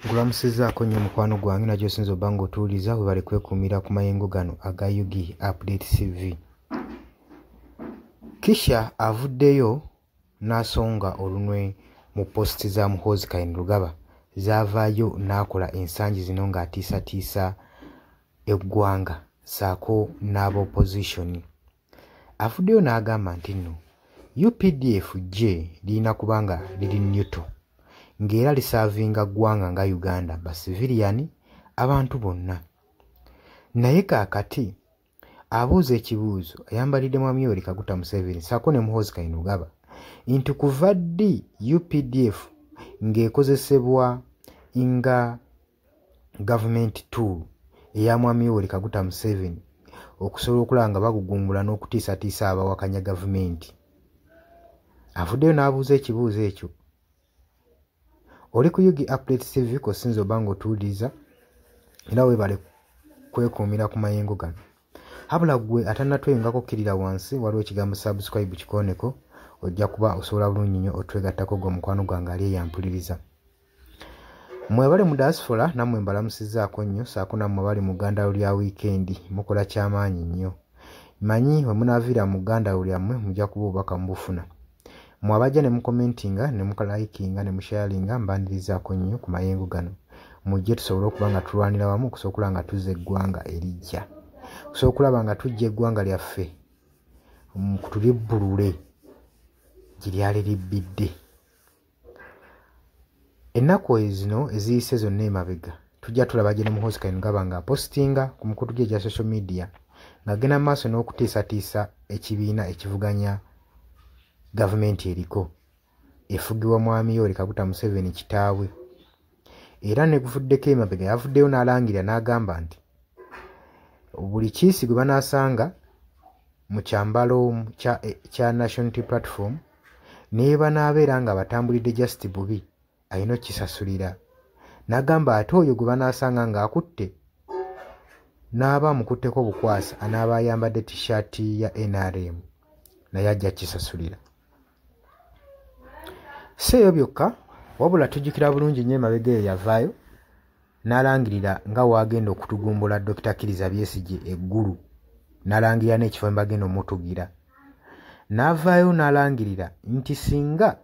Gulamusizaako nnyo mukwano gwange najjo sinza obba ng'otuwuliza bwe bali kwekumira ku mayengo gano aga Yugi Update TV. Kisha avuddeyo n'asonga olunwe mu positi za Muhoozi Kainerugaba zaavaayo n'akola ensangi zino ng'atiisatiisa eggwanga ssaako n'aba opposition. Avuddeyo n'agamba nti nno UPDF gye lirina kuba nga liri neutral ng'era lisaavinga ggwanga nga Uganda basiviliani abantu bonna. Naye kaakati abuuza ekibuuzo ayambalidde Mwami Yoweri Kaguta Museveni ssaako ne Muhoozi Kainerugaba nti kuva ddi UPDF ng'ekozesebwa nga government tool eya Mwami Yoweri Kaguta Museveni okusobola okulaba nga bagugungula n'okutiisatiisa abawakanya gavumenti. Avuddeyo n'abuuza ekibuuzo ekyo. Oli ku Yugi Update TV kosinza obba ng'otuwuliriza era weebale kwekuumira ku mayengo gano. Habula ggwe atannatweyungako kkirira wansi waliwo ekigambo subscribe kikooneko ojja kuba osobola bulungi nnyo otwegattako gwe mukwano gwange ali eyampuliriza. Mmwe abali mu diaspora nammwe mbalamusizzaako nnyo ssaako nammwe abali mu ggandalo lya wiikendi mukola kyamaanyi nnyo. Mmanyi bwe munaaviira mu ggandalo lyammwe mujja kuba obubaka mubufuna. Mmwe abajja ne mukomentinga ne mukalayikinga ne musharinga mbandirizzaako nnyo ku mayengo gano. Mujje tusobole okuba nga tulwanira wamu okusobola okulaba nga tuzza eggwanga erijja. Okusobola okulaba nga tujja eggwanga lyaffe tulibbulule gye lyali libbidde. Ennaku zino eziyise zonna emabega tujja tulaba gye ne Muhoozi Kainerugaba ng'apositinga ku mikutu gye egya social media ng'agenda mu maaso n'okutiisatiisa ekibiina ekivuganya gavumenti eriko efugibwa Mwami Yoweri Kaguta Museveni kitaawe. Era ne guvuddeko emabega yavuddeyo n'alangira n'agamba nti buli kiisi gwe banaasanga mu kyambalo kya National Unity Platform naye banaabeera nga batambulidde just bubi alina okkisasulira. N'agamba ate oyo gwe banaasanga ng'akutte n'aba amukutteko bukwasa anaaba ayambadde t-shirt ya NRM naye ajja kisasulira. Si eyo byokka wabula tujjukira bulungi nnyo emabega eyo yavaayo n'alangirira nga waagenda okutugumbula Dr. Kizza Besigye eggulu n'alangirira n'ekifo mwe bagenda omutugira. N'avaayo n'alangirira nti singa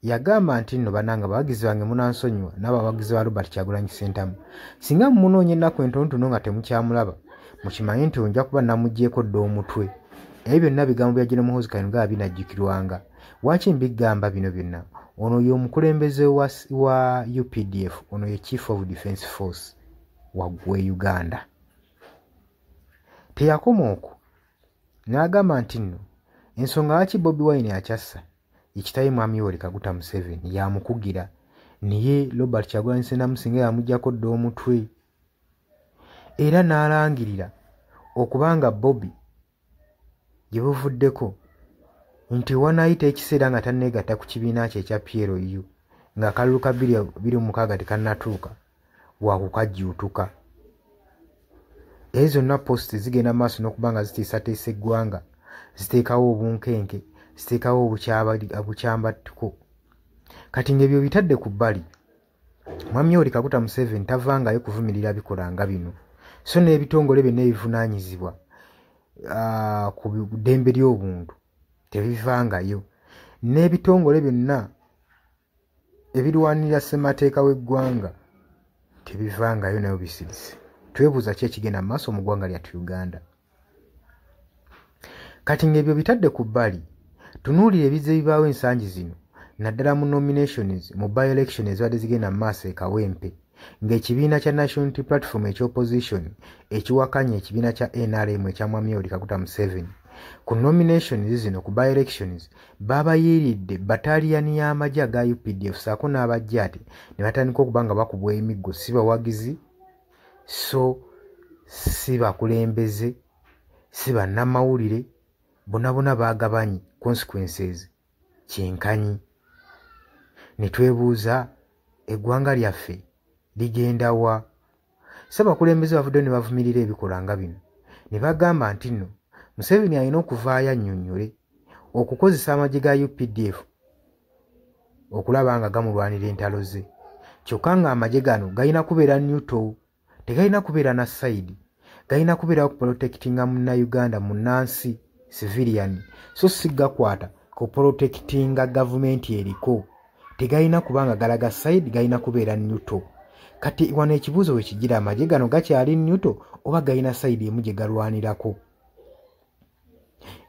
yagamba nti nno bannange abawagizi bange munansonyiwa n'abawagizi ba Robert Kyagulanyi Ssentamu singa mumunoonya ennaku entonotono nga temukyamulaba mukimanye nti onja kuba namuggyeeko dda omutwe. Ebyo byonna bigambo bya General Muhoozi Kainerugaba binajjukirwanga. Lwaki mbigamba bino byonna? Ono ye omukulembeze wa UPDF, ono ye Chief of Defence Force waggwe Uganda. Teyakoma okwo n'agamba nti nno ensonga lwaki Bobi Wine akyassa ekitayi Mwami Yoweri Kaguta Museveni yamukugira naye Robert Kyagulanyi Ssentamu singa yamuggyako dda omutwe. Era n'alangirira okubanga Bobi gye buvuddeko nti wanaayita ekiseera nga tanneegatta ku kibiina kye ekya PLU ng'akalulu ka 2026 tekannatuuka wakukajjuutuka. Ezo zonna positi zigenda maaso n'okuba nga zitiisatiisa eggwanga, ziteekawo obunkenke, ziteekawo obukyambattuko. Kati ng'ebyo bitadde ku bbali, Mwami Yoweri Kaguta Museveni tavangayo kuvumirira bikola nga bino, so n'ebitongole byonna ebivunaanyizibwa ku ddembe ly'obuntu tebivangayo, n'ebitongole byonna ebirwanirira ssemateeka w'eggwanga tebivangayo nayo bisirise. Twebuuza ki ekigenda mu maaso mu ggwanga lyattu Uganda. Kati ng'ebyo bitadde ku bbali, tunuulira ebizze bibaawo ensangi zino naddala mu nominations mu by-election ezibadde zigenda mu maaso e Kawempe ng'ekibiina kya National Unity Platform eky'opposition ekiwakanya ekibiina kya NRM ekya Mwami Yoweri Kaguta Museveni ku nominations zino ku by-elections babayiiridde bataliyani y'amagye aga UPDF ssaako n'abajja ate ne batandika okuba nga bakubwa emiggo si bawagizi so si bakulembeze si bannamawulire bonna baagabanye consequences kyenkanyi. Ne twebuuza eggwanga lyaffe ligenda wa? Ssabakulembeze bavuddeyo ne bavumirira ebikola nga bino ne bagamba nti nno Museveni alina okuvaayo annyonnyole okukozesa amagye ga UPDF okulaba nga gamulwanira entalo ze kyokka nga amagye gano galina kubeera neutral, tegalina kubeera na side, galina kubeera ku protectinga munnayuganda munnansi civilian, so si gakwata ku protectinga gavumenti eriko, tegalina kubanga galaga side, galina kubeera neutral. Kati wano ekibuuzo we kigira, amagye gano gakyali neutral oba galina side emu gye galwanirako?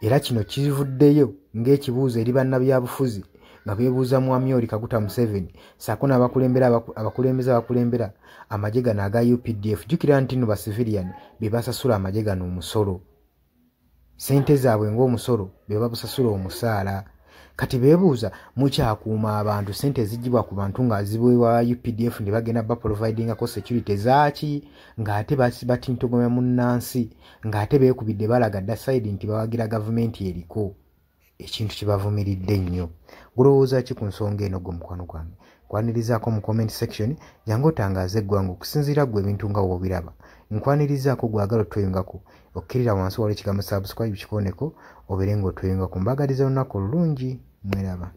Era kino kivuddeyo ng'ekibuuzo eri bannabyabufuzi nga beebuuza Mwami Yoweri Kaguta Museveni ssaako n'abakulembeze abakulembera amagye gano aga UPDF. Jjukira nti nno ba civilian be basasula amagye gano omusolo, ssente zaabwe ng'omusolo be babusasula omusaala. Kati beebuuza mukyakuuma abantu, ssente zigibwa ku bantu nga ziweebwa UPDF ne bagenda baprovidingako security zaaki, ng'ate batintogomya munnansi, ng'ate beekubidde balaga dda side nti bawagira gavumenti eriko. Ekintu kibavumiridde nnyo. Gulowooza ki ku nsonga eno gwe mukwano gwange? Nkwanirizaako mu comment section, jangu otangaaze eggwanga okusinziira ggwe ebintu nga w'obiraba. Nkwanirizaako gwagala otweyungako, okkirira wansi waliwo ekigambo subscribe kikooneko, obeere ng'otweyungako. Mbagaliza olunaku olulungi, mweraba.